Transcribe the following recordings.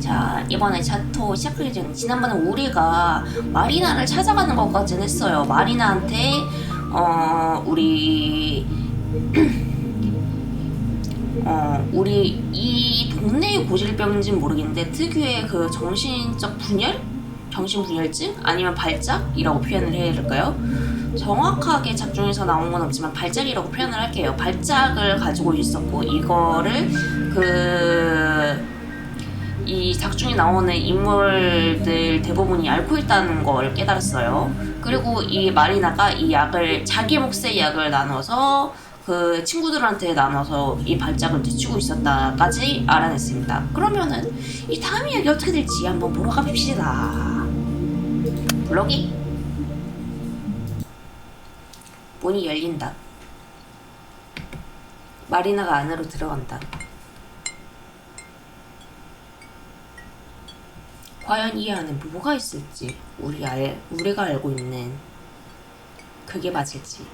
자, 이번에 차토 시작하기 전 지난번에 우리가 마리나를 찾아가는 것까지는 했어요. 마리나한테 우리 이 동네의 고질병인지는 모르겠는데 특유의 그 정신적 분열? 정신분열증? 아니면 발작이라고 표현을 해야 될까요? 정확하게 작중에서 나온 건 없지만 발작이라고 표현을 할게요. 발작을 가지고 있었고 이거를 이 작중에 나오는 인물들 대부분이 앓고 있다는 걸 깨달았어요. 그리고 이 마리나가 이 약을 자기 몫의 약을 나눠서 그 친구들한테 나눠서 이 발작을 늦추고 있었다까지 알아냈습니다. 그러면은 이 다음 이야기 어떻게 될지 한번 보러 가봅시다. 블록이 문이 열린다. 마리나가 안으로 들어간다. 과연 이 안에 뭐가 있을지 우리가 알고 있는 그게 맞을지.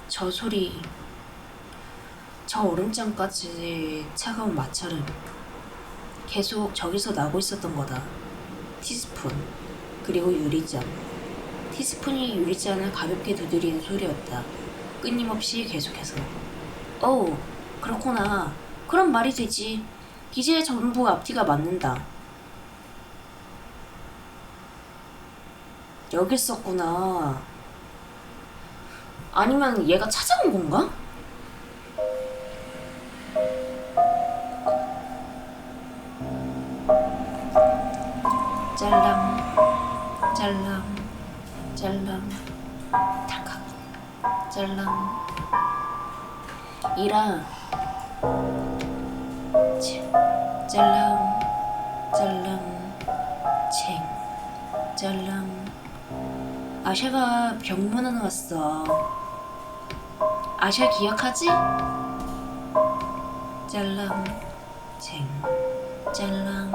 저 소리, 저 얼음장까지 차가운 마찰은 계속 저기서 나고 있었던 거다. 티스푼, 그리고 유리잔. 티스푼이 유리잔을 가볍게 두드리는 소리였다. 끊임없이 계속해서. 오, 그렇구나. 그럼 말이 되지. 기지의 전부 앞뒤가 맞는다. 여기 있었구나. 아니면 얘가 찾아온 건가? 짤랑 짤랑 짤랑 탁탁 짤랑 이라 짤랑 짤랑 쟁 짤랑 아샤가 병문안 왔어. 아샤 기억하지? 짤랑 쟁 짤랑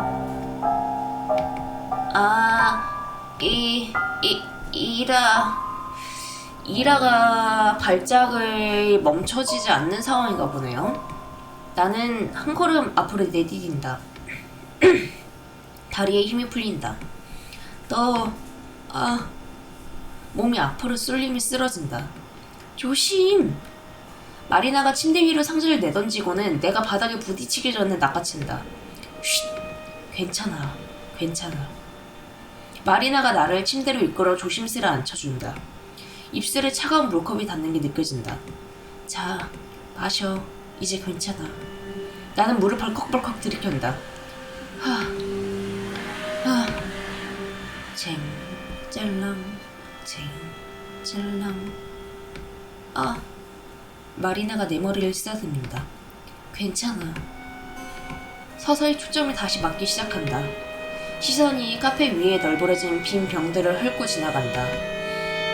이라가 발작을 멈춰지지 않는 상황인가 보네요. 나는 한 걸음 앞으로 내디딘다. 다리에 힘이 풀린다. 몸이 앞으로 쏠림이 쓰러진다. 조심! 마리나가 침대 위로 상자를 내던지고는 내가 바닥에 부딪히기 전에 낚아챈다. 쉿! 괜찮아. 마리나가 나를 침대로 이끌어 조심스레 앉혀준다. 입술에 차가운 물컵이 닿는 게 느껴진다. 자, 마셔. 이제 괜찮아. 나는 물을 벌컥벌컥 들이켠다. 쟁, 짤랑, 쟁, 짤랑. 마리나가 내 머리를 쓰다듬는다. 괜찮아. 서서히 초점을 다시 맞기 시작한다. 시선이 카페 위에 널브러진 빈 병들을 훑고 지나간다.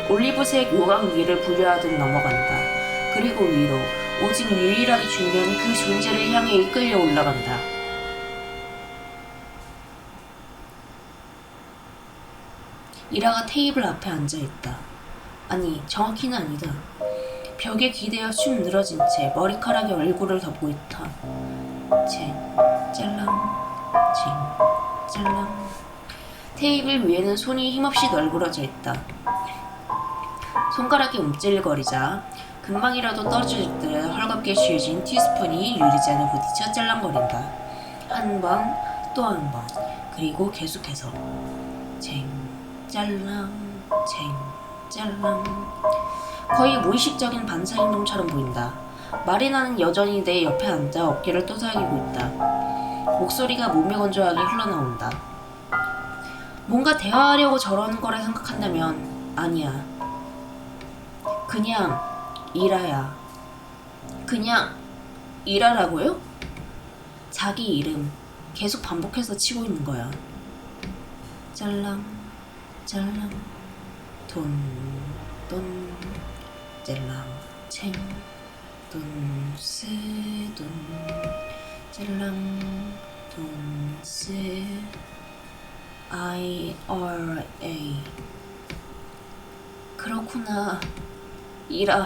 올리브색 요강 위를 부여하듯 넘어간다. 그리고 위로 오직 유일하게 중요한 그 존재를 향해 이끌려 올라간다. 이라가 테이블 앞에 앉아있다. 아니, 정확히는 아니다. 벽에 기대어 축 늘어진 채 머리카락에 얼굴을 덮고 있다. 짤랑. 테이블 위에는 손이 힘없이 널브러져 있다. 손가락이 움찔거리자 금방이라도 떨어질 듯 헐겁게 쥐어진 티스푼이 유리잔에 부딪혀 짤랑거린다. 한 번, 또 한 번, 그리고 계속해서 짤랑. 거의 무의식적인 반사행동처럼 보인다. 마리나는 여전히 내 옆에 앉아 어깨를 토닥이고 있다. 목소리가 무명건조하게 흘러나온다. 뭔가 대화하려고 저러는 거라 생각한다면 아니야. 그냥 이라야. 그냥 이라라고요? 자기 이름 계속 반복해서 치고 있는 거야. 짤랑 돈 짤랑 챙 돈세 돈 짤랑 돈세 IRA. 그렇구나. 이라.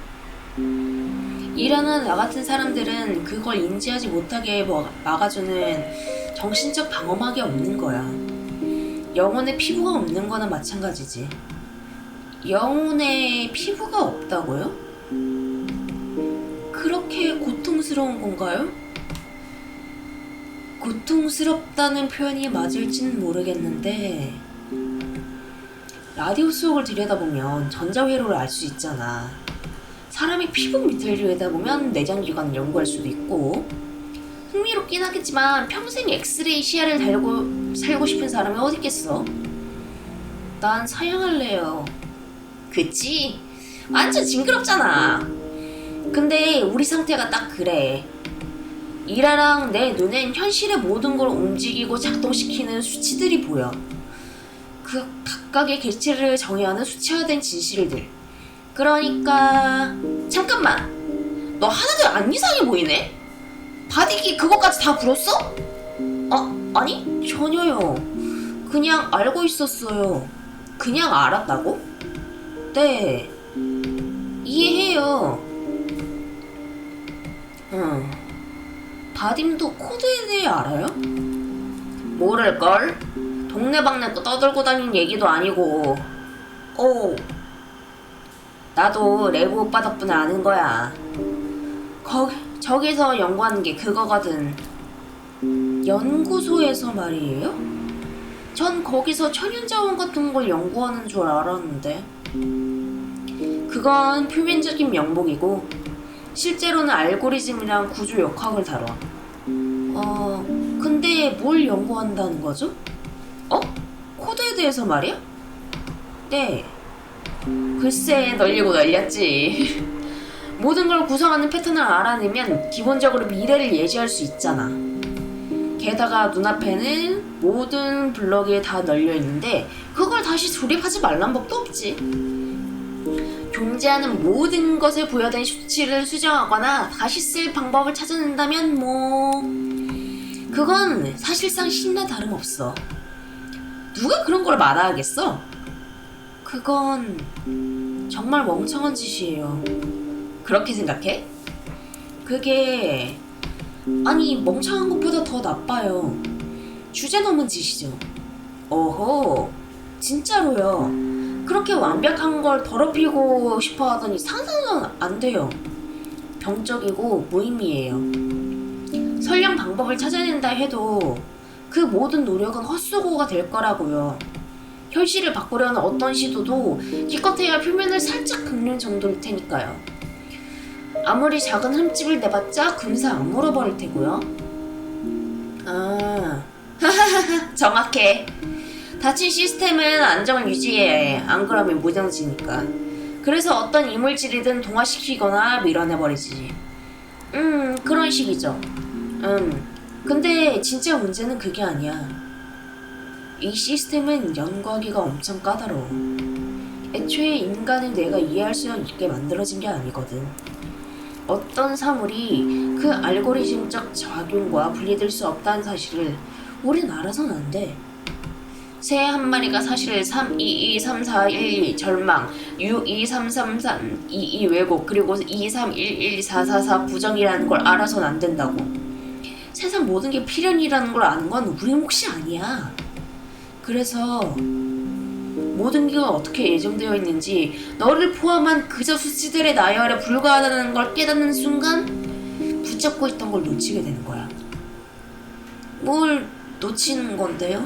일하는 나 같은 사람들은 그걸 인지하지 못하게 막아주는 정신적 방어막이 없는 거야. 영혼의 피부가 없는 거나 마찬가지지. 영혼의 피부가 없다고요? 그렇게 고통스러운 건가요? 고통스럽다는 표현이 맞을지는 모르겠는데 라디오 수옥을 들여다보면 전자회로를 알 수 있잖아. 사람의 피부 밑을 들여다보면 내장기관을 연구할 수도 있고 흥미롭긴 하겠지만 평생 엑스레이 시야를 달고 살고 싶은 사람이 어디 있겠어? 난 사양할래요. 그치? 완전 징그럽잖아. 근데 우리 상태가 딱 그래. 이라랑 내 눈엔 현실의 모든 걸 움직이고 작동시키는 수치들이 보여. 그 각각의 개체를 정의하는 수치화된 진실들. 그러니까 잠깐만, 너 하나도 안 이상해 보이네? 바디기 그거까지 다 불었어? 아니 전혀요. 그냥 알고 있었어요. 그냥 알았다고? 네, 이해해요. 바딤도 코드에 대해 알아요? 모를걸? 동네방네 떠들고 다니는 얘기도 아니고. 나도 레브 오빠 덕분에 아는 거야. 저기서 연구하는 게 그거거든. 연구소에서 말이에요? 전 거기서 천연자원 같은 걸 연구하는 줄 알았는데. 그건 표면적인 명목이고 실제로는 알고리즘이랑 구조 역학을 다뤄. 근데 뭘 연구한다는 거죠? 코드에 대해서 말이야? 네. 글쎄, 널리고 널렸지. 모든 걸 구성하는 패턴을 알아내면 기본적으로 미래를 예지할 수 있잖아. 게다가 눈앞에는 모든 블럭이 다 널려 있는데 그걸 다시 조립하지 말란 법도 없지. 존재하는 모든 것에 부여된 수치를 수정하거나 다시 쓸 방법을 찾아낸다면 그건 사실상 신나 다름없어. 누가 그런 걸 말아야겠어? 그건 정말 멍청한 짓이에요. 그렇게 생각해? 그게 아니 멍청한 것보다 더 나빠요. 주제 넘은 짓이죠. 오호, 진짜로요. 그렇게 완벽한 걸 더럽히고 싶어 하더니 상상은 안 돼요. 병적이고 무의미해요. 설령 방법을 찾아낸다 해도 그 모든 노력은 헛수고가 될 거라고요. 현실을 바꾸려는 어떤 시도도 기껏해야 표면을 살짝 긁는 정도일 테니까요. 아무리 작은 흠집을 내봤자 금세 안 물어버릴 테고요. 정확해. 닫힌 시스템은 안정을 유지해야 해. 안 그러면 무너지니까. 그래서 어떤 이물질이든 동화시키거나 밀어내버리지. 그런 식이죠. 근데 진짜 문제는 그게 아니야. 이 시스템은 연구하기가 엄청 까다로워. 애초에 인간의 뇌가 이해할 수 있게 만들어진 게 아니거든. 어떤 사물이 그 알고리즘적 작용과 분리될 수 없다는 사실을 우린 알아서는 안 돼. 새 한 마리가 사실 3223412 절망, 6233322 왜곡, 그리고 2311444 부정이라는 걸 알아서는 안 된다고. 세상 모든 게 필연이라는 걸 아는 건 우리 몫이 아니야. 그래서 모든 게 어떻게 예정되어 있는지 너를 포함한 그저 수치들의 나열에 불과하다는 걸 깨닫는 순간 붙잡고 있던 걸 놓치게 되는 거야. 뭘 놓치는 건데요?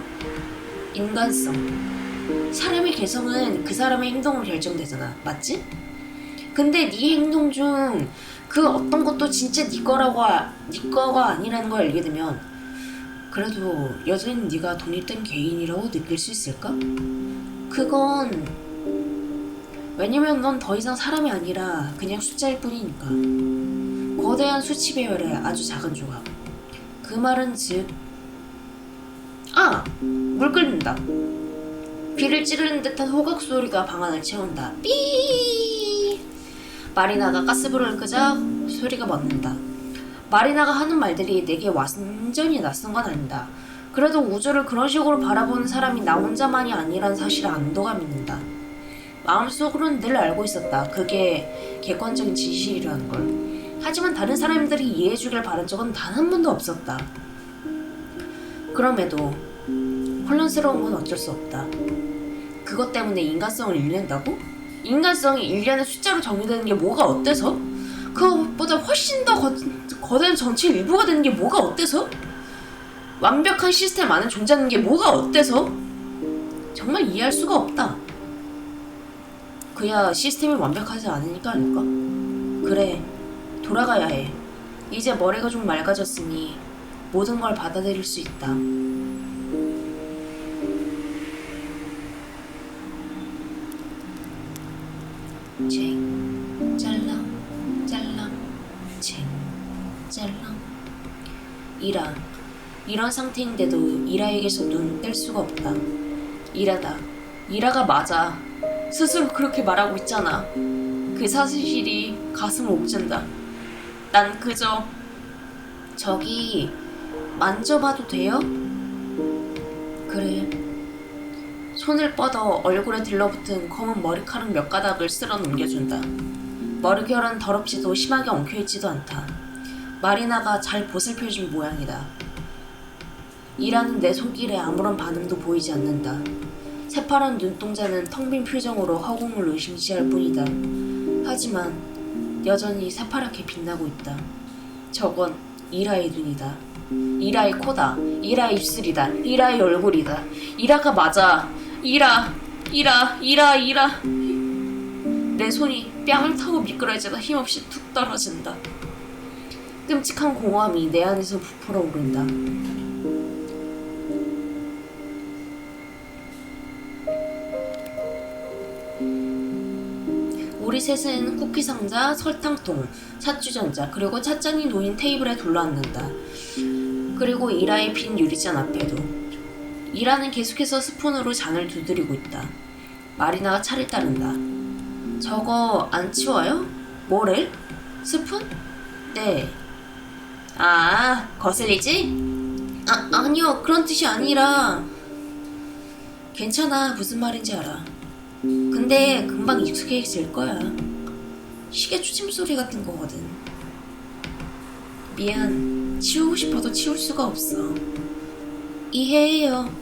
인간성. 사람의 개성은 그 사람의 행동으로 결정되잖아. 맞지? 근데 네 행동 중 그 어떤 것도 진짜 네 거가 아니라는 걸 알게 되면 그래도 여전히 네가 독립된 개인이라고 느낄 수 있을까? 그건 왜냐면 넌 더 이상 사람이 아니라 그냥 숫자일 뿐이니까. 거대한 수치 배열의 아주 작은 조각. 그 말은 즉 물 끓는다. 귀를 찌르는 듯한 호각 소리가 방 안을 채운다. 삐. 마리나가 가스불을 끄자 소리가 멎는다. 마리나가 하는 말들이 내게 완전히 낯선 건 아니다. 그래도 우주를 그런 식으로 바라보는 사람이 나 혼자만이 아니란 사실에 안도감 있는다. 마음속으로는 늘 알고 있었다. 그게 객관적인 진실이라는 걸. 하지만 다른 사람들이 이해해주길 바란 적은 단 한 번도 없었다. 그럼에도 혼란스러운 건 어쩔 수 없다. 그것 때문에 인간성을 잃는다고? 인간성이 일련의 숫자로 정의되는 게 뭐가 어때서? 그것보다 훨씬 더 거대한 전체 일부가 되는 게 뭐가 어때서? 완벽한 시스템 안에 존재하는 게 뭐가 어때서? 정말 이해할 수가 없다. 그야 시스템이 완벽하지 않으니까 아닐까? 그래, 돌아가야 해. 이제 머리가 좀 맑아졌으니 모든 걸 받아들일 수 있다. 쟁, 짤랑, 짤랑, 쟁, 짤랑. 이런 상태인데도 이라에게서 눈 뗄 수가 없다. 이라가 맞아. 스스로 그렇게 말하고 있잖아. 그 사실이 가슴을 옥죄다. 난 그저 저기 만져봐도 돼요? 그래. 손을 뻗어 얼굴에 들러붙은 검은 머리카락 몇 가닥을 쓸어 넘겨준다. 머리결은 더럽지도 심하게 엉켜있지도 않다. 마리나가 잘 보살펴준 모양이다. 이라는 내 손길에 아무런 반응도 보이지 않는다. 새파란 눈동자는 텅 빈 표정으로 허공을 의심시할 뿐이다. 하지만 여전히 새파랗게 빛나고 있다. 저건 이라의 눈이다. 이라의 코다. 이라의 입술이다. 이라의 얼굴이다. 이라가 맞아. 이라. 내 손이 뺨을 타고 미끄러지다 힘없이 툭 떨어진다. 끔찍한 공허함이 내 안에서 부풀어 오른다. 우리 셋은 쿠키 상자, 설탕통, 찻주전자, 그리고 찻잔이 놓인 테이블에 둘러앉는다. 그리고 이라의 빈 유리잔 앞에도. 이라는 계속해서 스푼으로 잔을 두드리고 있다. 마리나가 차를 따른다. 저거 안 치워요? 뭐를? 스푼? 네. 아, 거슬리지? 아니요. 그런 뜻이 아니라. 괜찮아. 무슨 말인지 알아. 근데 금방 익숙해질 거야. 시계 추침 소리 같은 거거든. 미안. 치우고 싶어도 치울 수가 없어. 이해해요.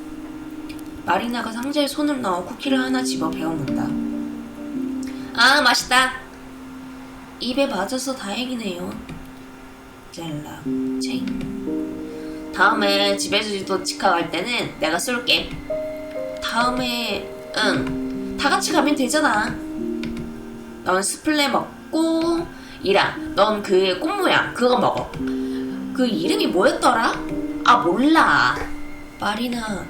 마리나가 상자에 손을 넣어 쿠키를 하나 집어 베어문다. 아, 맛있다. 입에 맞아서 다행이네요. 짤락, 챙. 다음에 집에서도 치과 갈 때는 내가 쏠게. 다음에 응. 다 같이 가면 되잖아. 넌 스플레 먹고 이라 넌 그 꽃 모양 그거 먹어. 그 이름이 뭐였더라? 아 몰라. 마리나.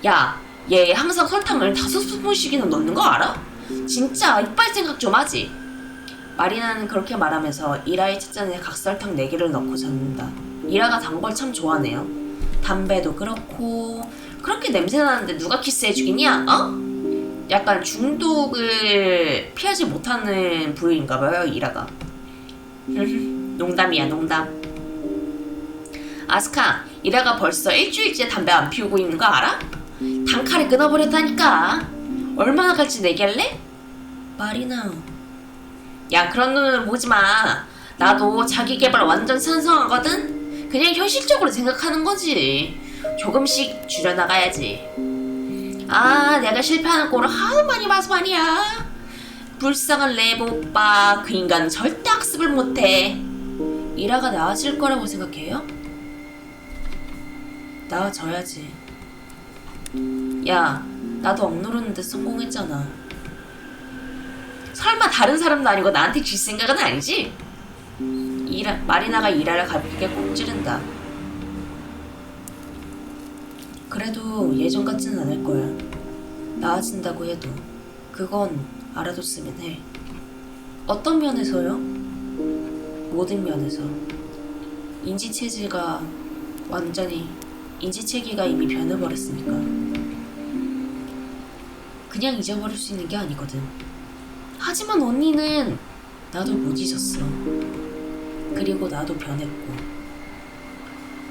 야, 얘 항상 설탕을 5스푼씩이나 넣는 거 알아? 진짜 이빨 생각 좀 하지. 마리나는 그렇게 말하면서 이라의 찻잔에 각설탕 4개를 넣고 젓는다. 이라가 단 걸 참 좋아하네요. 담배도 그렇고. 그렇게 냄새나는데 누가 키스해주겠냐? 약간 중독을 피하지 못하는 부위인가봐요, 이라가. 농담이야, 농담. 아스카, 이라가 벌써 일주일째 담배 안 피우고 있는 거 알아? 단칼에 끊어버렸다니까. 얼마나 갈지 내기할래? 마리나. 야, 그런 눈으로 보지 마. 나도 자기 개발 완전 찬성하거든. 그냥 현실적으로 생각하는 거지. 조금씩 줄여나가야지. 내가 실패하는 꼴을 하도 많이 봐서 말이야. 불쌍한 레보 오빠. 그 인간은 절대 학습을 못해. 이라가 나아질 거라고 생각해요? 나아져야지. 야, 나도 억누르는데 성공했잖아. 설마 다른 사람도 아니고 나한테 질 생각은 아니지? 마리나가 이라를 가볍게 꼭 찌른다. 그래도 예전 같지는 않을 거야. 나아진다고 해도. 그건 알아뒀으면 해. 어떤 면에서요? 모든 면에서. 인지체계가 이미 변해버렸으니까. 그냥 잊어버릴 수 있는 게 아니거든. 하지만 언니는 나도 못 잊었어. 그리고 나도 변했고.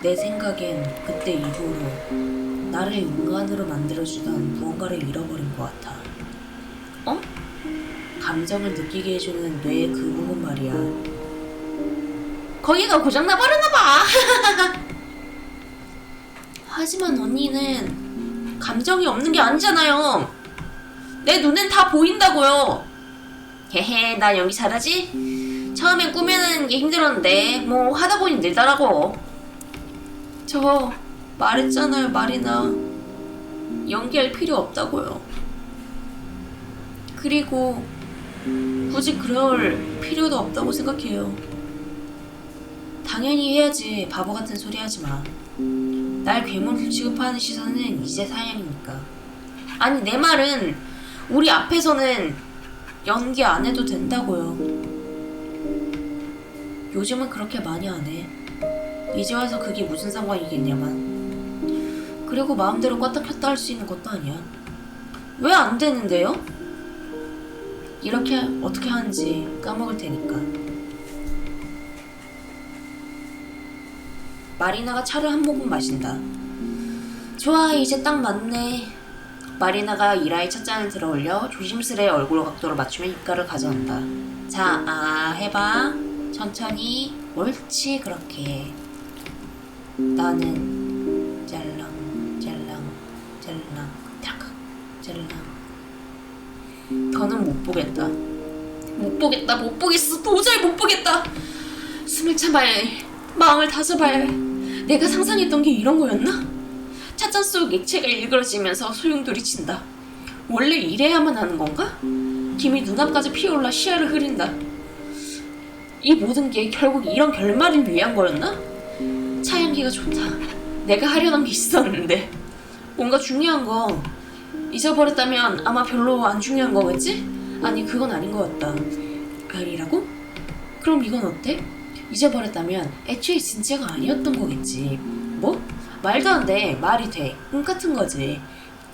내 생각엔 그때 이후로 나를 인간으로 만들어주던 무언가를 잃어버린 것 같아. 감정을 느끼게 해주는 뇌의 그 부분 말이야. 거기가 고장나버렸나봐. 하지만 언니는 감정이 없는 게 아니잖아요. 내 눈엔 다 보인다고요. 헤헤, 나 연기 잘하지? 처음엔 꾸며내는 게 힘들었는데 뭐 하다 보니 늘더라고. 저 말했잖아요, 마리나. 연기할 필요 없다고요. 그리고 굳이 그럴 필요도 없다고 생각해요. 당연히 해야지. 바보 같은 소리 하지 마. 날 괴물 취급하는 시선은 이제 사양이니까. 아니, 내 말은 우리 앞에서는 연기 안 해도 된다고요. 요즘은 그렇게 많이 안 해. 이제 와서 그게 무슨 상관이겠냐만. 그리고 마음대로 껐다 켰다 할 수 있는 것도 아니야. 왜 안 되는데요? 이렇게 어떻게 하는지 까먹을 테니까. 마리나가 차를 한 모금 마신다. 좋아, 이제 딱 맞네. 마리나가 이라의 첫 잔을 들어 올려 조심스레 얼굴 각도를 맞추며 입가를 가져온다. 자, 해봐. 천천히. 옳지, 그렇게. 나는 짤랑 짤랑 짤랑 탁 짤랑. 더는 못 보겠다. 못 보겠다. 못 보겠어. 도저히 못 보겠다. 숨을 참아야 해. 마음을 다잡아야 해. 내가 상상했던 게 이런 거였나? 찻잔 속 액체가 일그러지면서 소용돌이 친다. 원래 이래야만 하는 건가? 김이 눈앞까지 피어올라 시야를 흐린다. 이 모든 게 결국 이런 결말을 위한 거였나? 차 향기가 좋다. 내가 하려던 게 있었는데. 뭔가 중요한 거 잊어버렸다면 아마 별로 안 중요한 거겠지? 아니, 그건 아닌 것 같다. 아니라고? 그럼 이건 어때? 잊어버렸다면 애초에 진짜가 아니었던 거겠지. 뭐? 말도 안 돼. 말이 돼. 꿈 같은 거지.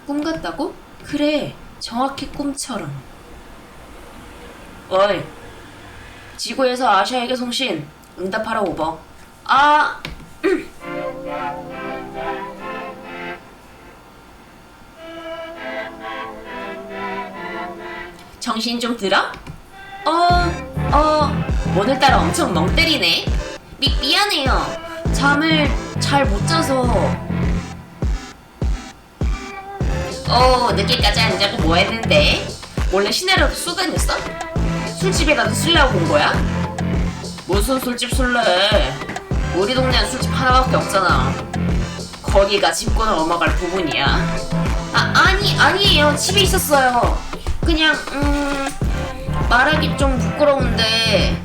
꿈 같다고? 그래. 정확히 꿈처럼. 어이. 지구에서 아시아에게 송신. 응답하라, 오버. 정신 좀 들어? 오늘따라 엄청 멍 때리네. 미안해요. 잠을 잘 못 자서. 늦게까지 안 자고 뭐 했는데? 몰래 시내라도 쏘다녔어? 술집에라도 술래하고 온 거야? 무슨 술집 술래? 우리 동네는 술집 하나밖에 없잖아. 거기가 집권을 넘어갈 부분이야? 아니에요. 집에 있었어요. 그냥 말하기 좀 부끄러운데.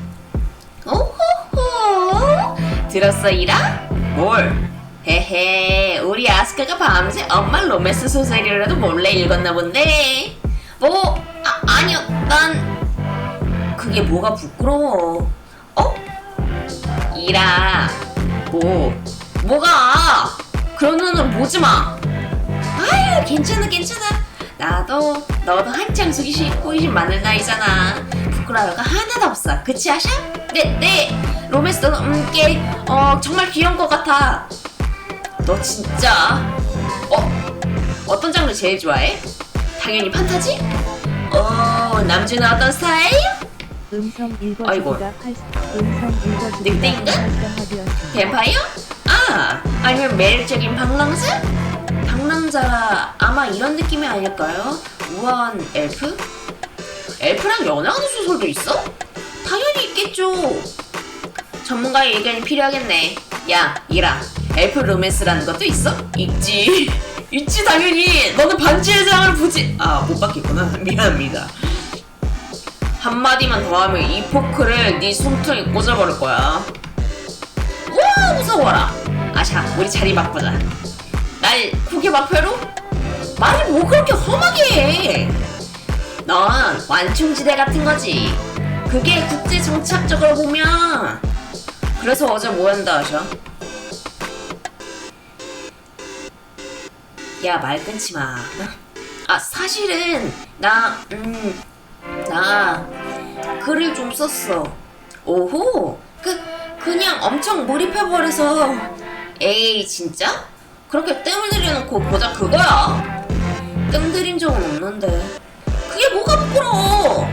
오호호, 들었어, 이라? 뭘? 헤헤, 우리 아스카가 밤새 엄마 로맨스 소설이라도 몰래 읽었나 본데. 아니요, 난 그게 뭐가 부끄러워. 이라, 뭐가? 그런 눈으로 보지 마. 아유, 괜찮아. 너도 한창 호기심 많은 나이잖아. 부끄러워가 하나도 없어. 그치, 아샤? 네. 로맨스도 꽤 정말 귀여운 것 같아. 너 진짜 어떤 장르 제일 좋아해? 당연히 판타지? 남주는 어떤 스타일? 아이고, 늑대인간? 뱀파이어? 아니면 매력적인 방랑자? 방랑자라 아마 이런 느낌이 아닐까요? 우아한 엘프? 엘프랑 연애하는 소설도 있어? 당연히 있겠죠. 전문가의 의견이 필요하겠네. 야, 이라, 엘프 로맨스라는 것도 있어? 있지 당연히. 너는 반지의 장을 보지. 못 봤겠구나. 미안합니다. 한마디만 더 하면 이 포크를 네 숨통에 꽂아버릴 거야. 우와, 무서워라. 아샤, 우리 자리 바꾸자. 날 국외 마표로? 말을 뭐 그렇게 험하게 해. 넌 완충지대 같은 거지. 그게 국제 정착적으로 보면. 그래서 어제 뭐 한다 하셔? 야, 말 끊지 마. 사실은 나 글을 좀 썼어. 오호, 그냥 엄청 몰입해버려서. 에이, 진짜? 그렇게 뜸을 들여놓고 고작 그거야? 뜸 들인 적은 없는데. 그게 뭐가 부끄러워?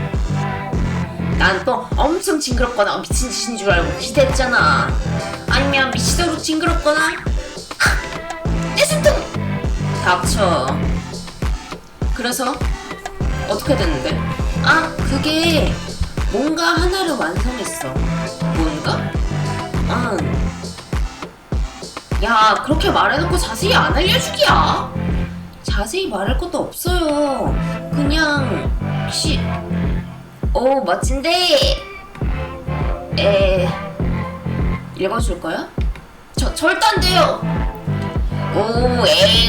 난 또 엄청 징그럽거나 미친 짓인 줄 알고 기대했잖아. 아니면 미치도록 징그럽거나 내 손등 닥쳐. 그래서 어떻게 됐는데? 아, 그게 뭔가 하나를 완성했어. 뭔가? 야, 그렇게 말해놓고 자세히 안 알려주기야. 자세히 말할 것도 없어요. 그냥 오, 멋진데. 읽어줄 거야? 절대 안 돼요. 오,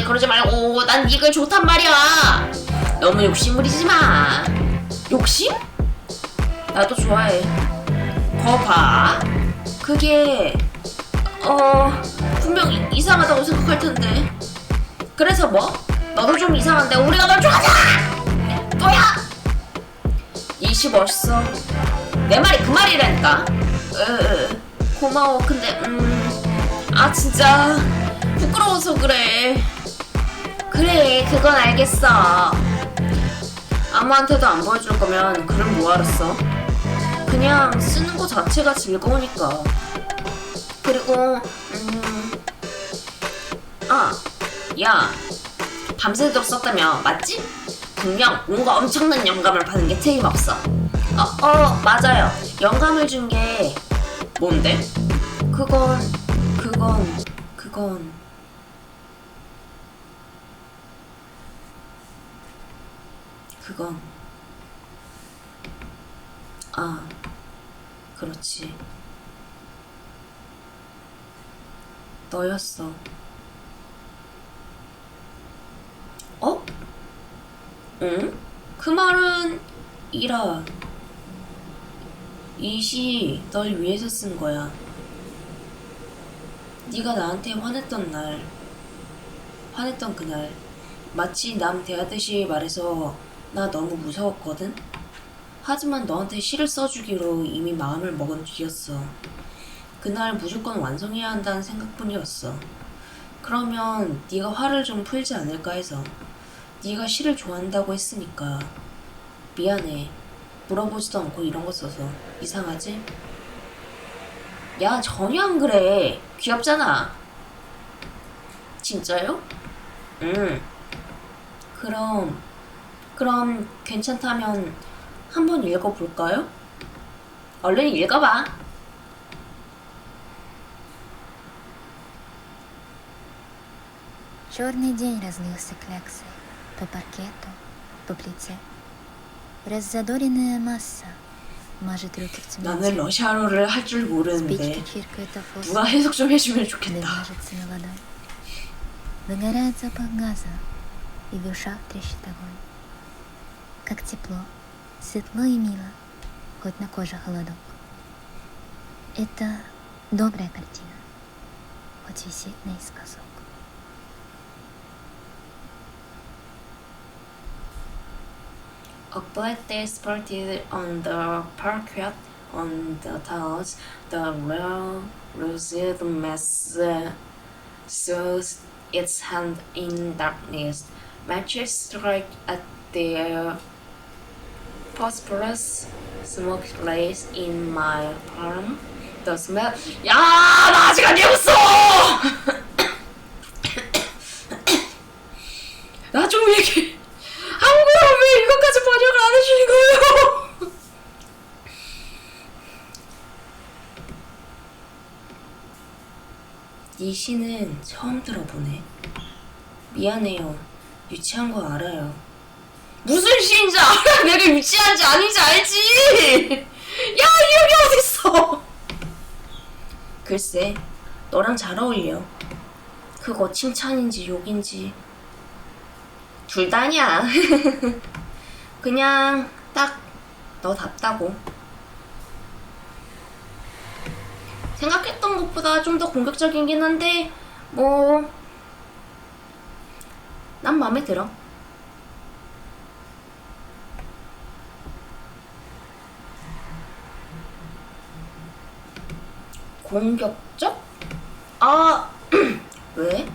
그러지 말고. 난 이걸 좋단 말이야. 너무 욕심부리지 마. 욕심? 나도 좋아해. 거 봐. 그게 분명 이상하다고 생각할 텐데. 그래서 뭐? 너도 좀 이상한데 우리가 널 좋아하자. 또야. 이씨 멋있어. 내 말이 그 말이라니까. 고마워. 근데 진짜 부끄러워서 그래. 그래, 그건 알겠어. 아무한테도 안 보여줄 거면 글은 뭐하러 써? 그냥 쓰는 거 자체가 즐거우니까. 그리고 야, 밤새도록 썼다며, 맞지? 분명 뭔가 엄청난 영감을 받은 게 틀림없어. 맞아요. 영감을 준 게 뭔데? 그건 그렇지. 너였어. 응? 그 말은 이라. 이 시 널 위해서 쓴 거야. 네가 나한테 화냈던 그날, 마치 남 대하듯이 말해서 나 너무 무서웠거든? 하지만 너한테 시를 써주기로 이미 마음을 먹은 뒤였어. 그날 무조건 완성해야 한다는 생각뿐이었어. 그러면 네가 화를 좀 풀지 않을까 해서. 네가 시를 좋아한다고 했으니까. 미안해. 물어보지도 않고 이런 거 써서. 이상하지? 야, 전혀 안 그래. 귀엽잖아. 진짜요? 응. 그럼 괜찮다면 한번 읽어볼까요? 얼른 읽어봐. Черный день разлился кляксой по паркету, по плите. Раззадоренная масса мажет руки в темноте. 나는 러시아어를 할 줄 모르는데 Спички чиркают о фосфор, 누가 해석 좀 해주면 дым 좋겠다. мажется на водой. Выгорает запах газа, и в ушах трещит огонь. Как тепло, светло и мило, хоть на коже холодок. Это добрая картина, хоть висит наискосок. A black day sprouted on the parquet on the tiles. The well-rooted mess shows its hand in darkness. Matches strike at the phosphorus smoke lays in my palm. The smell. 야, 나 아직 안 읽었어. 나 좀 얘기. 한국어로 왜 이것까지 번역을 안 해주는 거예요? 이 시는 처음 들어보네. 미안해요. 유치한 거 알아요. 무슨 시인지 알아? 내가 유치한지 아닌지 알지? 야, 이력이 어딨어? 글쎄, 너랑 잘 어울려. 그거 칭찬인지 욕인지 둘 다냐. 그냥 딱 너답다고. 생각했던 것보다 좀 더 공격적이긴 한데 뭐 난 마음에 들어. 공격적? 왜?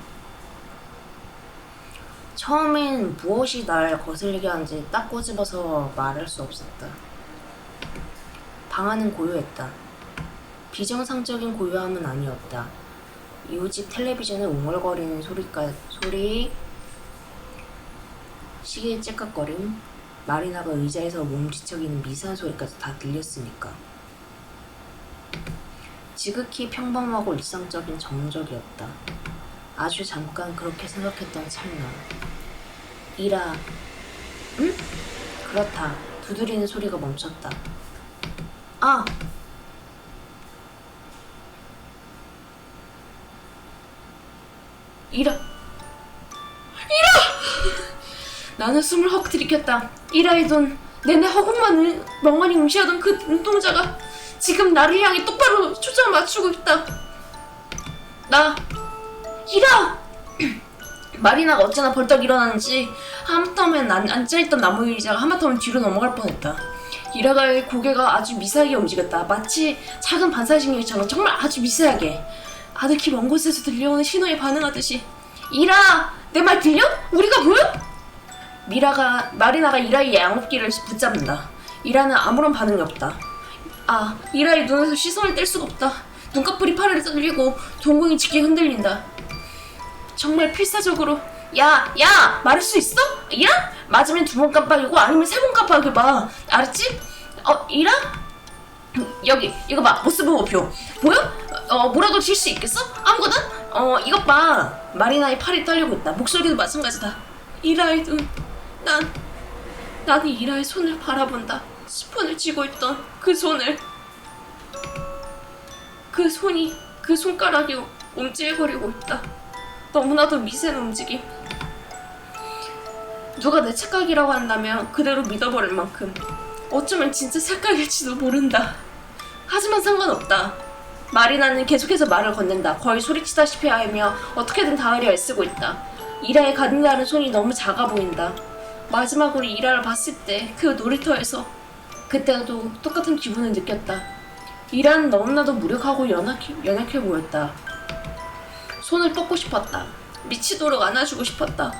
처음엔 무엇이 날 거슬리게 하는지 딱 꼬집어서 말할 수 없었다. 방안은 고요했다. 비정상적인 고요함은 아니었다. 이웃집 텔레비전의 웅얼거리는 소리, 시계의 째깍거림, 마리나가 의자에서 몸지척이는 미세한 소리까지 다 들렸으니까. 지극히 평범하고 일상적인 정적이었다. 아주 잠깐 그렇게 생각했던 찰나. 이라, 응? 그렇다. 두드리는 소리가 멈췄다. 아! 이라! 나는 숨을 헉 들이켰다. 이라이던 내내 허공만을 멍하니 응시하던 그 눈동자가 지금 나를 향해 똑바로 초점을 맞추고 있다. 이라! 마리나가 어찌나 벌떡 일어나는지 하마터면 앉아있던 나무 의자가 하마터면 뒤로 넘어갈 뻔했다. 이라가의 고개가 아주 미세하게 움직였다. 마치 작은 반사신경처럼 정말 아주 미세하게 아득히 먼 곳에서 들려오는 신호에 반응하듯이. 이라! 내 말 들려? 우리가 보여? 마리나가 이라의 양어깨를 붙잡는다. 이라는 아무런 반응이 없다. 이라의 눈에서 시선을 뗄 수가 없다. 눈꺼풀이 파르르 떨리고 동공이 짙게 흔들린다. 정말 필사적으로 야! 말할 수 있어? 이라? 맞으면 2번 깜빡이고 아니면 3번 깜빡여봐. 알았지? 이라? 여기 이거 봐. 모습 보표 보여? 뭐라도 질 수 있겠어? 아무거나? 이것 봐. 마리나의 팔이 떨리고 있다. 목소리도 마찬가지다. 이라의 눈. 나는 이라의 손을 바라본다. 스푼을 쥐고 있던 그 손을. 그 손이 그 손가락이 움찔거리고 있다. 너무나도 미세한 움직임. 누가 내 착각이라고 한다면 그대로 믿어버릴 만큼 어쩌면 진짜 착각일지도 모른다. 하지만 상관없다. 마리나는 계속해서 말을 건넨다. 거의 소리치다시피 하며 어떻게든 닿으려 애쓰고 있다. 이라의 가든다는 손이 너무 작아 보인다. 마지막으로 이라를 봤을 때 그 놀이터에서 그때도 똑같은 기분을 느꼈다. 이라는 너무나도 무력하고 연약해 보였다. 손을 뻗고 싶었다. 미치도록 안아주고 싶었다.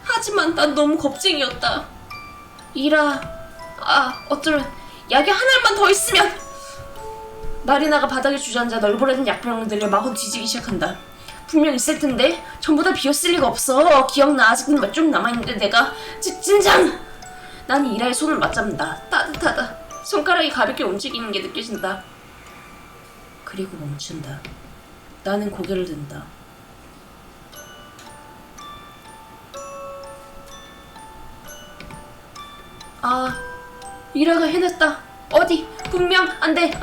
하지만 난 너무 겁쟁이였다. 이라, 어쩌면 약이 한 알만 더 있으면. 마리나가 바닥에 주저앉아 널브러진 약병들을 마구 뒤지기 시작한다. 분명 있을 텐데 전부 다 비었을 리가 없어. 기억나. 아직은 좀 남아있는데 내가 진장. 나는 이라의 손을 맞잡는다. 따뜻하다. 손가락이 가볍게 움직이는 게 느껴진다. 그리고 멈춘다. 나는 고개를 든다. 이라가 해냈다. 어디? 분명 안돼.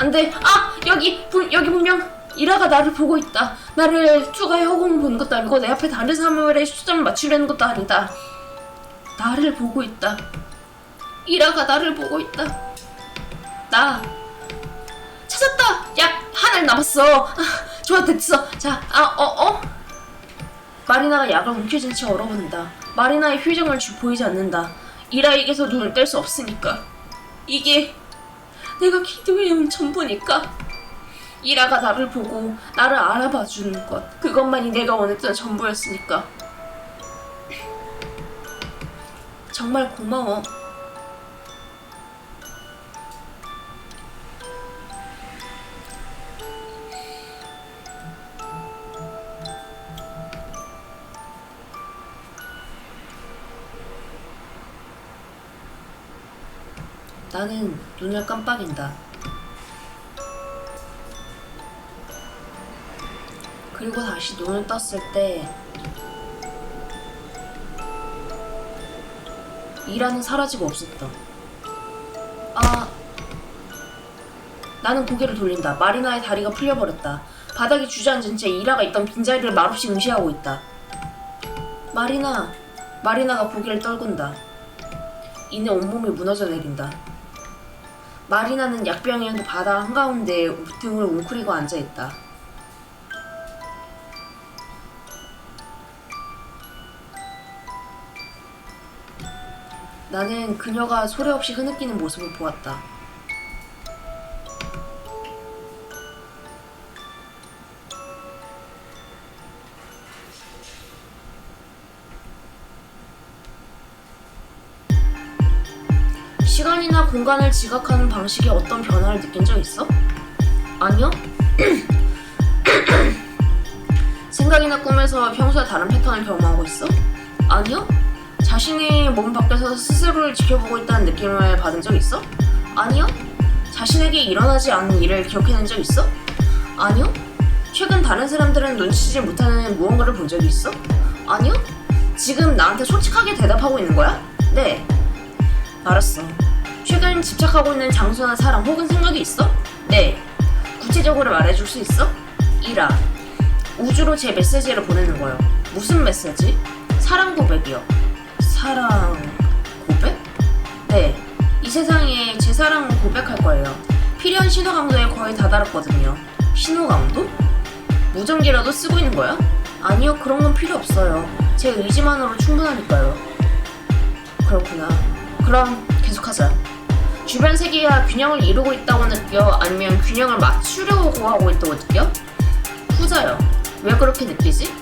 여기 분명. 이라가 나를 보고 있다. 나를 투가의 허공을 보는 것도 아니고 내 앞에 다른 사물에 초점을 맞추려는 것도 아니다. 나를 보고 있다. 이라가 나를 보고 있다. 나 찾았다. 약 하나 남았어. 좋아, 됐어. 자, 마리나가 약을 움켜쥔 채 얼어본다. 마리나의 표정을 보이지 않는다. 이라에게서 눈을 뗄 수 없으니까. 이게 내가 기도해온 전부니까. 이라가 나를 보고 나를 알아봐주는 것, 그것만이 내가 원했던 전부였으니까. 정말 고마워. 나는 눈을 깜빡인다. 그리고 다시 눈을 떴을 때 이라는 사라지고 없었다. 나는 고개를 돌린다. 마리나의 다리가 풀려버렸다. 바닥에 주저앉은 채 이라가 있던 빈자리를 말없이 응시하고 있다. 마리나가 고개를 떨군다. 이내 온몸이 무너져 내린다. 마리나는 약병이 바다 한가운데 등을 웅크리고 앉아있다. 나는 그녀가 소리 없이 흐느끼는 모습을 보았다. 시간이나 공간을 지각하는 방식에 어떤 변화를 느낀 적 있어? 아니요. 생각이나 꿈에서 평소와 다른 패턴을 경험하고 있어? 아니요. 자신이 몸 밖에서 스스로를 지켜보고 있다는 느낌을 받은 적 있어? 아니요. 자신에게 일어나지 않은 일을 기억해낸 적 있어? 아니요. 최근 다른 사람들은 눈치채지 못하는 무언가를 본 적이 있어? 아니요. 지금 나한테 솔직하게 대답하고 있는 거야? 네. 알았어. 최근 집착하고 있는 장소나 사람 혹은 생각이 있어? 네. 구체적으로 말해줄 수 있어? 1화. 우주로 제 메시지를 보내는 거요. 무슨 메시지? 사랑 고백이요. 사랑 고백? 네. 이 세상에 제 사랑을 고백할 거예요. 필요한 신호 강도에 거의 다다랐거든요. 신호 강도? 무전기라도 쓰고 있는 거야? 아니요, 그런 건 필요 없어요. 제 의지만으로 충분하니까요. 그렇구나. 그럼 계속하자. 주변 세계가 균형을 이루고 있다고 느껴? 아니면 균형을 맞추려고 하고 있다고 느껴? 후자요. 왜 그렇게 느끼지?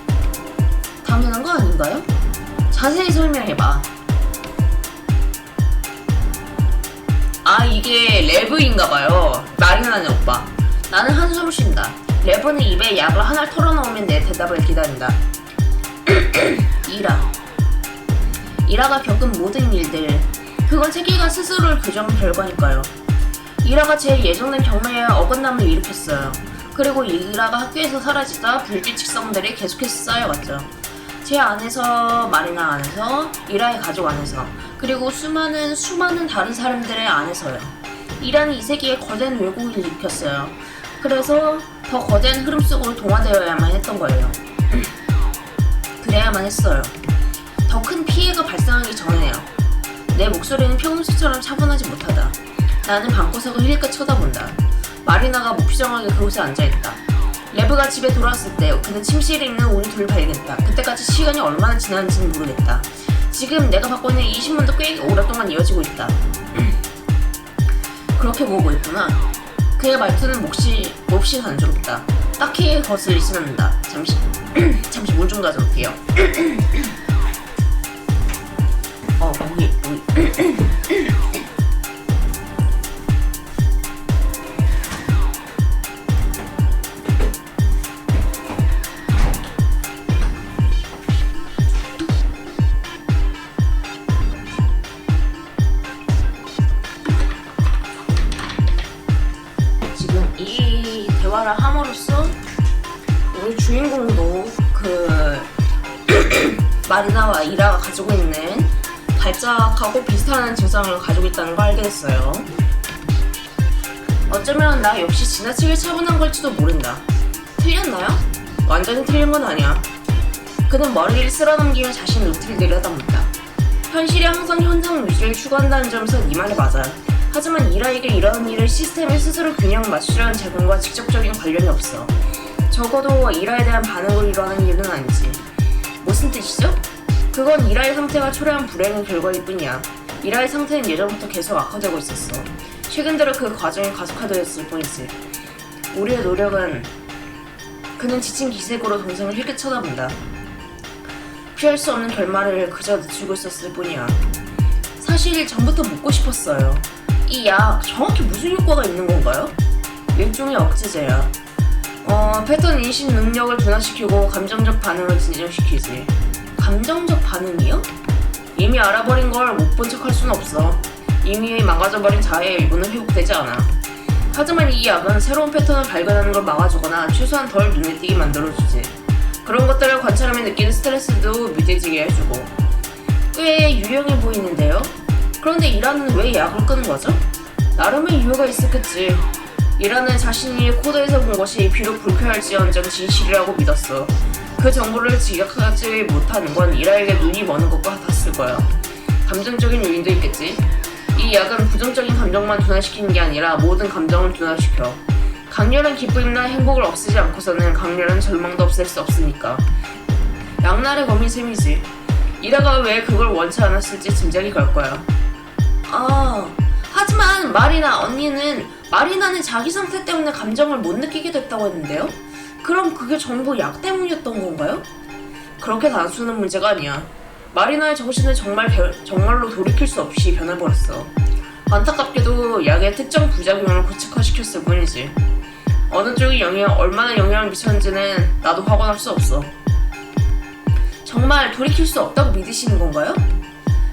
당연한 거 아닌가요? 자세히 설명해봐. 아, 이게 랩인가봐요. 마리나네 오빠. 나는 한숨을 쉰다. 랩은 입에 약을 하나 털어넣으면 내 대답을 기다린다. 이라가 겪은 모든 일들, 그건 세계가 스스로를 규정한 결과니까요. 이라가 제 예정된 경매에 어긋남을 일으켰어요. 그리고 이라가 학교에서 사라지다 불규칙성들이 계속해서 쌓여갔죠. 제 안에서, 마리나 안에서, 이라의 가족 안에서, 그리고 수많은 다른 사람들의 안에서요. 이라는 이 세계에 거대한 왜곡을 일으켰어요. 그래서 더 거대한 흐름 속으로 동화되어야만 했던 거예요. 그래야만 했어요. 더 큰 피해가 발생하기 전에요. 내 목소리는 평소처럼 차분하지 못하다. 나는 방구석을 힐끗 쳐다본다. 마리나가 무표정하게 그곳에 앉아있다. 레브가 집에 돌아왔을 때 그는 침실에 있는 우리 둘을 발견했다. 그때까지 시간이 얼마나 지났는지는 모르겠다. 지금 내가 받고 있는 이 신문도 꽤 오랫동안 이어지고 있다. 그렇게 보고 있구나. 그의 말투는 몹시 단조롭다. 딱히 거슬리진 않는다. 잠시 물 좀 가져올게요. 목이. 지금 이 대화를 함으로써 우리 주인공도 마리나와 이라가 가지고 있는 발작하고 비슷한 증상을 가지고 있다는 걸 알게 됐어요. 어쩌면 나 역시 지나치게 차분한 걸지도 모른다. 틀렸나요? 완전히 틀린 건 아니야. 그는 머리를 쓸어넘기며 자신의 노트를 내려다본다. 현실이 항상 현상 유지를 추구한다는 점에서 네 말이 맞아요. 하지만 이라에게 이런 일을 시스템에 스스로 균형을 맞추려는 작용과 직접적인 관련이 없어. 적어도 이라에 대한 반응으로 일어나는 일은 아니지. 무슨 뜻이죠? 그건 이라의 상태가 초래한 불행의 결과일 뿐이야. 이라의 상태는 예전부터 계속 악화되고 있었어. 최근 들어 그 과정이 가속화되었을 뿐이지. 우리의 노력은... 그는 지친 기색으로 동생을 힐끗 쳐다본다. 피할 수 없는 결말을 그저 늦추고 있었을 뿐이야. 사실 전부터 묻고 싶었어요. 이 약 정확히 무슨 효과가 있는 건가요? 일종의 억제제야. 패턴 인식 능력을 둔화시키고 감정적 반응을 진정시키지. 감정적 반응이요? 이미 알아버린 걸 못 본 척 할 수는 없어. 이미 망가져버린 자아의 일부는 회복되지 않아. 하지만 이 약은 새로운 패턴을 발견하는 걸 막아주거나 최소한 덜 눈에 띄게 만들어주지. 그런 것들을 관찰하며 느끼는 스트레스도 무뎌지게 해주고. 꽤 유용해 보이는데요? 그런데 이라는 왜 약을 끄는 거죠? 나름의 이유가 있었겠지. 이라는 자신이 코드에서 본 것이 비록 불쾌할지언정 진실이라고 믿었어. 그 정보를 지각하지 못하는 건 이라에게 눈이 머는 것과 같았을 거야. 감정적인 요인도 있겠지. 이 약은 부정적인 감정만 둔화시키는 게 아니라 모든 감정을 둔화시켜. 강렬한 기쁨이나 행복을 없애지 않고서는 강렬한 절망도 없앨 수 없으니까. 양날의 검인 셈이지. 이라가 왜 그걸 원치 않았을지 짐작이 갈 거야. 하지만 마리나는 자기 상태 때문에 감정을 못 느끼게 됐다고 했는데요? 그럼 그게 전부 약 때문이었던 건가요? 그렇게 단순한 문제가 아니야. 마리나의 정신은 정말로 돌이킬 수 없이 변해버렸어. 안타깝게도 약의 특정 부작용을 고착화시켰을 뿐이지. 어느 쪽이 얼마나 영향을 미쳤는지는 나도 확언할 수 없어. 정말 돌이킬 수 없다고 믿으시는 건가요?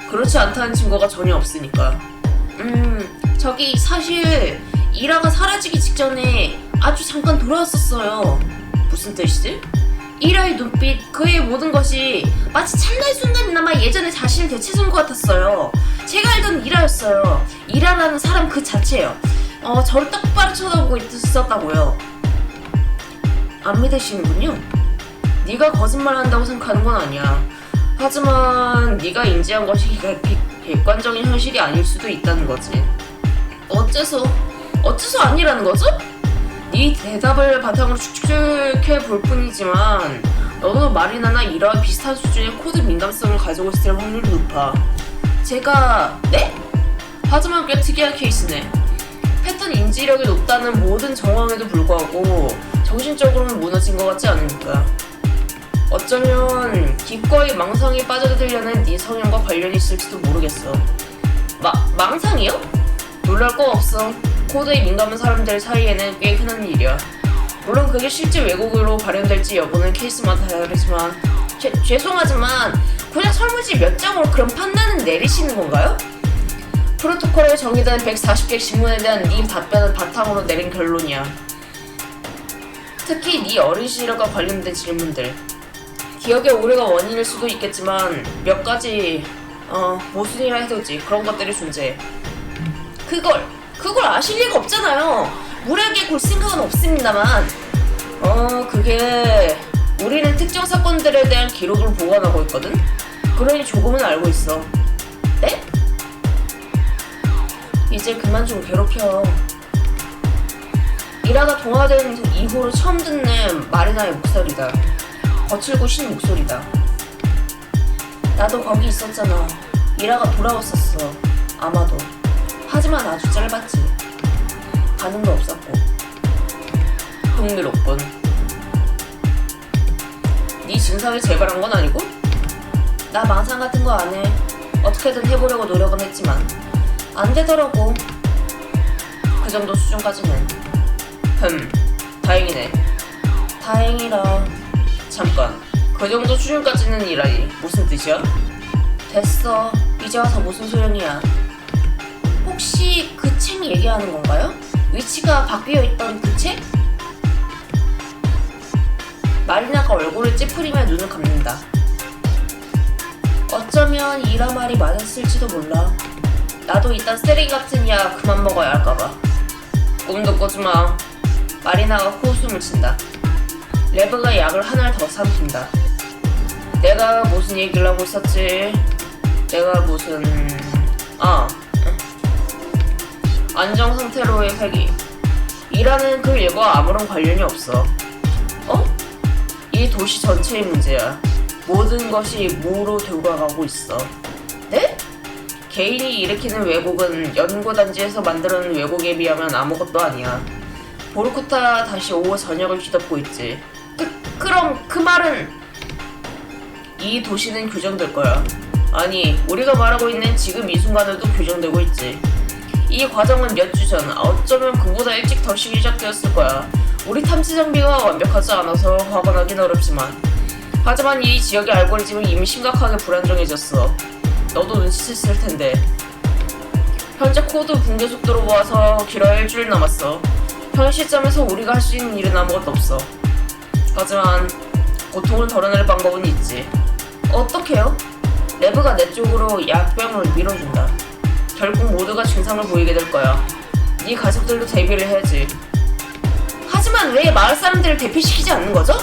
그렇지 않다는 증거가 전혀 없으니까. 저기 사실 이라가 사라지기 직전에 아주 잠깐 돌아왔었어요. 무슨 뜻이지? 이라의 눈빛, 그의 모든 것이 마치 찰나의 순간이나마 예전의 자신을 되찾은 것 같았어요. 제가 알던 이라였어요. 이라라는 사람 그 자체예요. 저를 똑바로 쳐다보고 있었다고요. 안 믿으시는군요. 네가 거짓말한다고 생각하는 건 아니야. 하지만 네가 인지한 것이 객관적인 현실이 아닐 수도 있다는 거지. 어째서 아니라는 거죠? 네 대답을 바탕으로 추측해 볼 뿐이지만 너도 마리나나 이라와 비슷한 수준의 코드 민감성을 가지고 있을 확률이 높아. 제가... 네? 하지만 꽤 특이한 케이스네. 패턴 인지력이 높다는 모든 정황에도 불구하고 정신적으로는 무너진 것 같지 않으니까. 어쩌면 기꺼이 망상에 빠져들려는 네 성향과 관련이 있을지도 모르겠어. 망상이요? 놀랄 거 없어. 코드에 민감한 사람들 사이에는 꽤 흔한 일이야. 물론 그게 실제 왜곡으로 발현될지 여부는 케이스마다 다르지만 죄송하지만 그냥 설문지 몇 장으로 그런 판단은 내리시는 건가요? 프로토콜에 정의된 140개 질문에 대한 네 답변을 바탕으로 내린 결론이야. 특히 네 어린 시절과 관련된 질문들. 기억의 오류가 원인일 수도 있겠지만 몇 가지 모순이라 해도지 그런 것들이 존재해. 그걸 아실 리가 없잖아요. 무리하게 골 생각은 없습니다만 그게 우리는 특정 사건들에 대한 기록을 보관하고 있거든. 그러니 조금은 알고 있어. 네? 이제 그만 좀 괴롭혀. 이라가 동화된 이후로 처음 듣는 마리나의 목소리다. 거칠고 신 목소리다. 나도 거기 있었잖아. 이라가 돌아왔었어. 아마도. 하지만 아주 짧았지. 반응도 없었고. 흥미롭군. 네 증상이 재발한 건 아니고? 나 망상 같은 거 안 해. 어떻게든 해보려고 노력은 했지만 안 되더라고. 그 정도 수준까지는. 다행이네. 다행이라. 잠깐. 그 정도 수준까지는 이라니 무슨 뜻이야? 됐어. 이제 와서 무슨 소용이야. 혹시 그 책 얘기하는 건가요? 위치가 바뀌어있던 그 책? 마리나가 얼굴을 찌푸리며 눈을 감는다. 어쩌면 이라 말이 맞았을지도 몰라. 나도 이딴 쓰레기 같은 약 그만 먹어야 할까봐. 꿈도 꾸지 마. 마리나가 코웃음을 친다. 레브가 약을 하나를 더 삼킨다. 내가 무슨 얘기를 하고 있었지? 내가 무슨... 안정 상태로의 회귀. 이라는 그 일과 아무런 관련이 없어. 이 도시 전체의 문제야. 모든 것이 무로 되돌아가고 있어. 네? 개인이 일으키는 왜곡은 연구단지에서 만드는 왜곡에 비하면 아무것도 아니야. 보르쿠타 다시 오후 저녁을 뒤덮고 있지. 그럼 그 말은 이 도시는 교정될 거야. 아니, 우리가 말하고 있는 지금 이 순간에도 교정되고 있지. 이 과정은 몇 주 전, 어쩌면 그보다 일찍 더 시작되었을 거야. 우리 탐지 장비가 완벽하지 않아서 확언하긴 어렵지만. 하지만 이 지역의 알고리즘은 이미 심각하게 불안정해졌어. 너도 눈치챘을 텐데. 현재 코드 붕괴 속도로 보아서 길어야 일주일 남았어. 현 시점에서 우리가 할 수 있는 일은 아무것도 없어. 하지만 고통을 덜어낼 방법은 있지. 어떻게요? 레브가 내 쪽으로 약병을 밀어준다. 결국 모두가 증상을 보이게 될 거야. 네 가족들도 대비를 해야지. 하지만 왜 마을 사람들을 대피시키지 않는 거죠?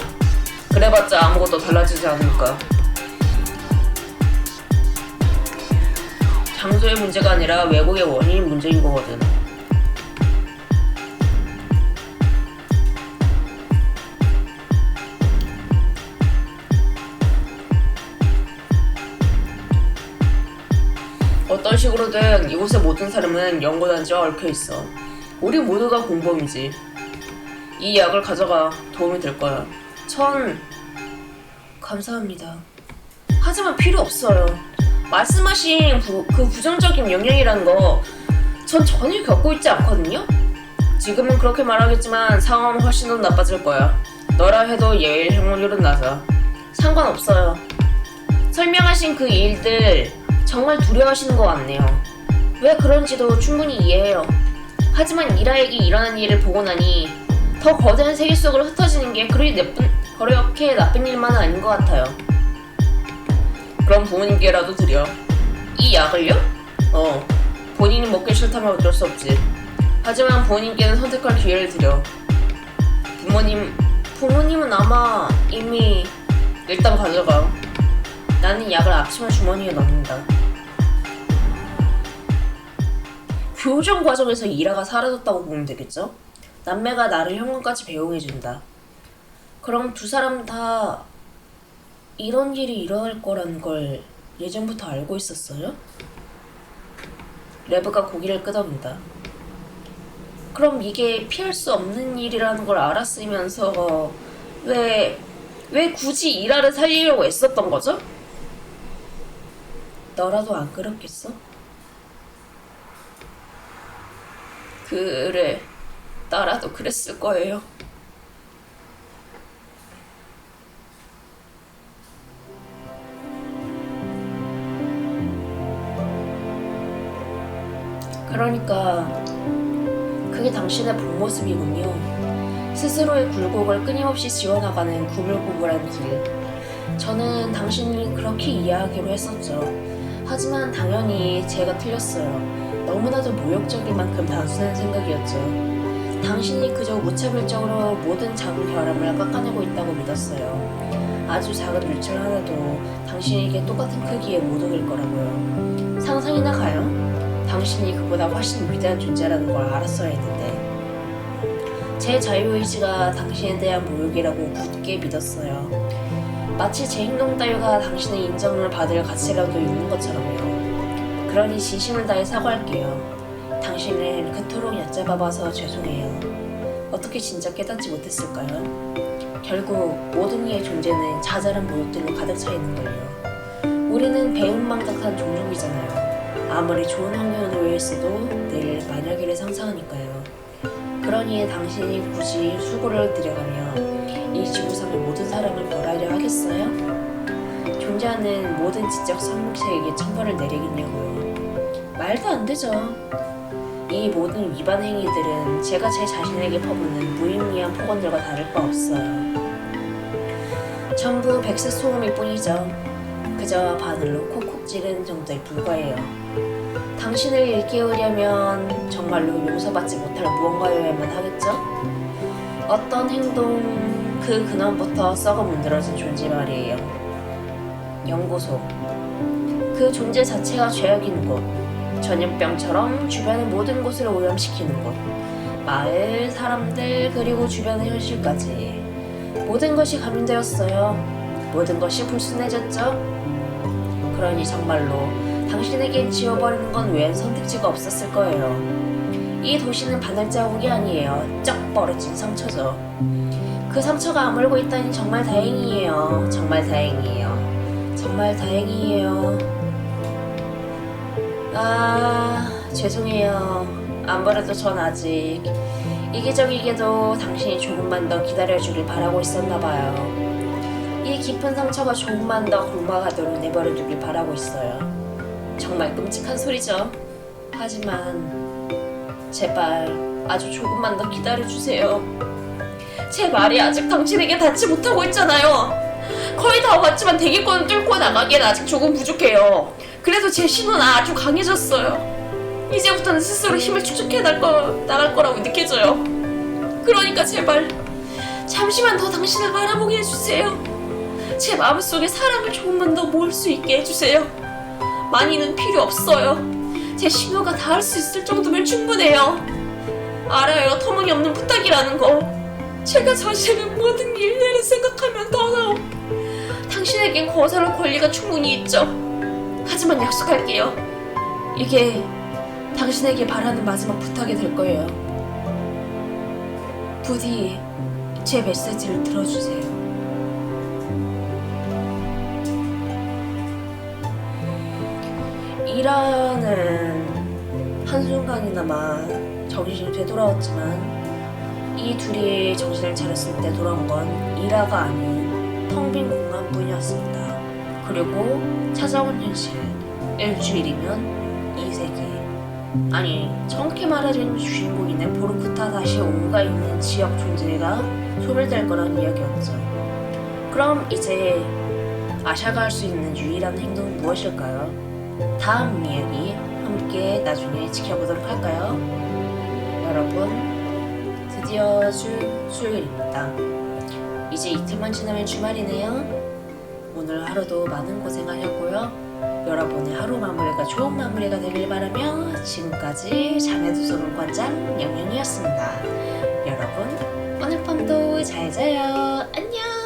그래봤자 아무것도 달라지지 않으니까. 장소의 문제가 아니라 왜곡의 원인이 문제인 거거든. 어떤 식으로든 이곳의 모든 사람은 연구단지와 얽혀있어. 우리 모두가 공범이지. 이 약을 가져가. 도움이 될 거야. 감사합니다. 하지만 필요 없어요. 말씀하신 그 부정적인 영향이라는 거 전 전혀 겪고 있지 않거든요? 지금은 그렇게 말하겠지만 상황은 훨씬 더 나빠질 거야. 너라 해도 예일 확률은 낮아. 상관없어요. 설명하신 그 일들 정말 두려워하시는 것 같네요. 왜 그런지도 충분히 이해해요. 하지만 이라에게 일어난 일을 보고 나니 더 거대한 세계 속으로 흩어지는 게 그렇게 나쁜 일만은 아닌 것 같아요. 그럼 부모님께라도 드려. 이 약을요? 본인이 먹기 싫다면 어쩔 수 없지. 하지만 부모님께는 선택할 기회를 드려. 부모님은 아마 이미 일단 가져가. 나는 약을 앞치마 주머니에 넣는다. 교정 과정에서 이라가 사라졌다고 보면 되겠죠? 남매가 나를 현관까지 배웅해준다. 그럼 두 사람 다 이런 일이 일어날 거라는 걸 예전부터 알고 있었어요? 레브가 고개를 끄덕인다. 그럼 이게 피할 수 없는 일이라는 걸 알았으면서 왜 굳이 이라를 살리려고 애썼던 거죠? 너라도 안 그렇겠어? 그래, 나라도 그랬을 거예요. 그러니까 그게 당신의 본 모습이군요. 스스로의 굴곡을 끊임없이 지워나가는 구불구불한 길. 저는 당신을 그렇게 이해하기로 했었죠. 하지만 당연히 제가 틀렸어요. 너무나도 모욕적일 만큼 단순한 생각이었죠. 당신이 그저 무차별적으로 모든 작은 결함을 깎아내고 있다고 믿었어요. 아주 작은 물질 하나도 당신에게 똑같은 크기의 모독일 거라고요. 상상이나 가요? 당신이 그보다 훨씬 위대한 존재라는 걸 알았어야 했는데. 제 자유의지가 당신에 대한 모욕이라고 굳게 믿었어요. 마치 제 행동 따위가 당신의 인정을 받을 가치라도 있는 것처럼요. 그러니 진심을 다해 사과할게요. 당신을 그토록 얕잡아봐서 죄송해요. 어떻게 진짜 깨닫지 못했을까요? 결국 모든 이의 존재는 자잘한 모욕들로 가득 차 있는걸요. 우리는 배은망덕한 종족이잖아요. 아무리 좋은 환경에 놓여 있어도 늘 만약일을 상상하니까요. 그러니 당신이 굳이 수고를 들여가며 이 지구상의 모든 사람을 벌하려 하겠어요? 존재하는 모든 지적 생물체에게 처벌을 내리겠냐고요. 말도 안 되죠. 이 모든 위반 행위들은 제가 제 자신에게 퍼붓는 무의미한 폭언들과 다를 바 없어요. 전부 백색 소음일 뿐이죠. 그저 바늘로 콕콕 찌르는 정도에 불과해요. 당신을 일깨우려면 정말로 용서받지 못할 무언가여야만 하겠죠? 어떤 행동, 그 근원부터 썩어 문드러진 존재 말이에요. 연고소. 그 존재 자체가 죄악인 곳. 전염병처럼 주변의 모든 곳을 오염시키는 곳. 마을, 사람들, 그리고 주변의 현실까지. 모든 것이 감염되었어요. 모든 것이 불순해졌죠? 그러니 정말로 당신에겐 지워버리는 건 외엔 선택지가 없었을 거예요. 이 도시는 바늘자국이 아니에요. 쩍 벌어진 상처죠. 그 상처가 아물고 있다니 정말 다행이에요. 정말 다행이에요. 정말 다행이에요. 죄송해요. 아무래도 전 아직 이기적이게도 당신이 조금만 더 기다려주길 바라고 있었나봐요. 이 깊은 상처가 조금만 더 공부하도록 내버려두길 바라고 있어요. 정말 끔찍한 소리죠. 하지만 제발 아주 조금만 더 기다려주세요. 제 말이 아직 당신에게 닿지 못하고 있잖아요. 거의 다 왔지만 대기권을 뚫고 나가기엔 아직 조금 부족해요. 그래도 제 신호는 아주 강해졌어요. 이제부터는 스스로 힘을 축적해 나갈 거라고 느껴져요. 그러니까 제발 잠시만 더 당신을 바라보게 해주세요. 제 마음속에 사랑을 조금만 더 모을 수 있게 해주세요. 많이는 필요 없어요. 제 신호가 닿을 수 있을 정도면 충분해요. 알아요, 터무니없는 부탁이라는 거. 제가 저지른 모든 일들을 생각하면 더더욱 당신에겐 거절할 권리가 충분히 있죠. 하지만 약속할게요. 이게 당신에게 바라는 마지막 부탁이 될 거예요. 부디 제 메시지를 들어주세요. 이라는 한순간이나마 정신이 되돌아왔지만 이 둘이 정신을 차렸을 때 돌아온 건 일화가 아닌 텅 빈 공간뿐이었습니다. 그리고 찾아온 현실, 일주일이면 이 세계. 아니, 정확히 말하자면 주인공인 보르쿠타 다시 오가 있는 지역 존재가 소멸될 거란 이야기였죠. 그럼 이제 아샤가 할 수 있는 유일한 행동은 무엇일까요? 다음 이야기 함께 나중에 지켜보도록 할까요? 여러분, 드디어 수요일입니다. 이제 이틀만 지나면 주말이네요. 오늘 하루도 많은 고생하셨고요. 여러분의 하루 마무리가 좋은 마무리가 되길 바라며 지금까지 자매도서관관 영영이었습니다. 여러분, 오늘 밤도 잘 자요. 안녕!